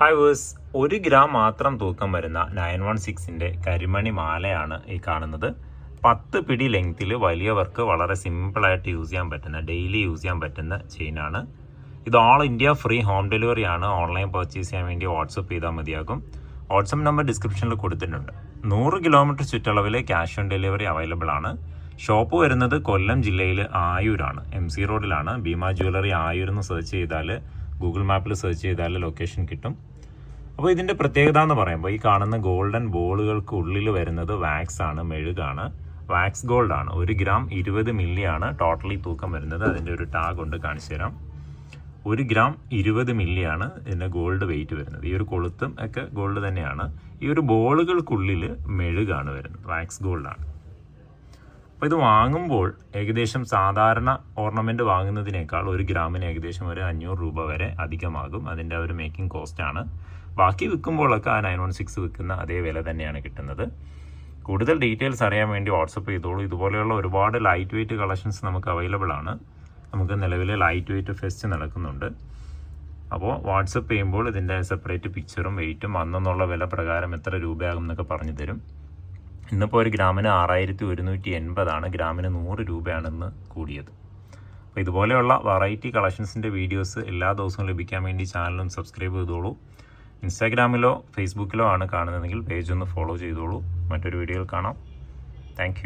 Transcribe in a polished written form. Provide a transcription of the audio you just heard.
Hi verse, 1 gram മാത്രം തൂക്കം വരുന്ന 916ൻ്റെ കരിമണി മാലയാണ് ഈ കാണുന്നത്. 10 പിടി ലെങ്ത്തിൽ വലിയവർക്ക് വളരെ സിമ്പിളായിട്ട് യൂസ് ചെയ്യാൻ പറ്റുന്ന, ഡെയിലി യൂസ് ചെയ്യാൻ പറ്റുന്ന ചെയിനാണ് ഇത്. All India free home delivery ആണ്. ഓൺലൈൻ പർച്ചേസ് ചെയ്യാൻ വേണ്ടി വാട്സപ്പ് ചെയ്താൽ മതിയാകും. വാട്സപ്പ് നമ്പർ ഡിസ്ക്രിപ്ഷനിൽ കൊടുത്തിട്ടുണ്ട്. 100 കിലോമീറ്റർ ചുറ്റളവിൽ ക്യാഷ് ഓൺ ഡെലിവറി അവൈലബിൾ ആണ്. ഷോപ്പ് വരുന്നത് കൊല്ലം ജില്ലയിൽ ആയൂരാണ്, MC റോഡിലാണ്. ഭീമ ജ്വല്ലറി ആയൂർ എന്ന് സെർച്ച് ചെയ്താൽ, ഗൂഗിൾ മാപ്പിൽ സെർച്ച് ചെയ്താൽ ലൊക്കേഷൻ കിട്ടും. അപ്പോൾ ഇതിൻ്റെ പ്രത്യേകത എന്ന് പറയുമ്പോൾ ഈ കാണുന്ന ഗോൾഡൻ ബോളുകൾക്ക് ഉള്ളിൽ വരുന്നത് വാക്സ് ആണ്, മെഴുകാണ്. വാക്സ് ഗോൾഡ് ആണ്. 1 ഗ്രാം 20 മില്ലി ആണ് ടോട്ടലി തൂക്കം വരുന്നത്. അതിൻ്റെ ഒരു ടാഗ് കൊണ്ട് കാണിച്ചു തരാം. 1 ഗ്രാം 20 മില്ലി ആണ് ഇതിൻ്റെ ഗോൾഡ് വെയിറ്റ് വരുന്നത്. ഈ ഒരു കൊളുത്തും ഒക്കെ ഗോൾഡ് തന്നെയാണ്. ഈ ഒരു ബോളുകൾക്കുള്ളിൽ മെഴുകാണ് വരുന്നത്, വാക്സ് ഗോൾഡാണ്. അപ്പോൾ ഇത് വാങ്ങുമ്പോൾ ഏകദേശം സാധാരണ ഓർണമെൻറ്റ് വാങ്ങുന്നതിനേക്കാൾ 1 ഗ്രാമിന് ഏകദേശം ഒരു 500 രൂപ വരെ അധികമാകും. അതിൻ്റെ ഒരു മേക്കിംഗ് കോസ്റ്റാണ്. ബാക്കി വിൽക്കുമ്പോഴൊക്കെ ആ 916 വിൽക്കുന്ന അതേ വില തന്നെയാണ് കിട്ടുന്നത്. കൂടുതൽ ഡീറ്റെയിൽസ് അറിയാൻ വേണ്ടി വാട്സപ്പ് ചെയ്തോളൂ. ഇതുപോലെയുള്ള ഒരുപാട് ലൈറ്റ് വെയ്റ്റ് കളക്ഷൻസ് നമുക്ക് അവൈലബിൾ ആണ്. നമുക്ക് നിലവിൽ ലൈറ്റ് വെയ്റ്റ് ഫെസ്റ്റ് നടക്കുന്നുണ്ട്. അപ്പോൾ വാട്സപ്പ് ചെയ്യുമ്പോൾ ഇതിൻ്റെ സെപ്പറേറ്റ് പിക്ചറും വെയ്റ്റും അന്നെന്നുള്ള വില പ്രകാരം എത്ര രൂപയാകും എന്നൊക്കെ പറഞ്ഞു തരും. ഇന്നിപ്പോൾ 1 ഗ്രാമിന് 6180 ഗ്രാമിന് 100 രൂപയാണെന്ന് കൂടിയത്. അപ്പോൾ ഇതുപോലെയുള്ള വെറൈറ്റി കളക്ഷൻസിൻ്റെ വീഡിയോസ് എല്ലാ ദിവസവും ലഭിക്കാൻ വേണ്ടി ചാനലും സബ്സ്ക്രൈബ് ചെയ്തോളൂ. ഇൻസ്റ്റാഗ്രാമിലോ ഫേസ്ബുക്കിലോ ആണ് കാണുന്നതെങ്കിൽ പേജ് ഒന്ന് ഫോളോ ചെയ്തോളൂ. മറ്റൊരു വീഡിയോയിൽ കാണാം. താങ്ക്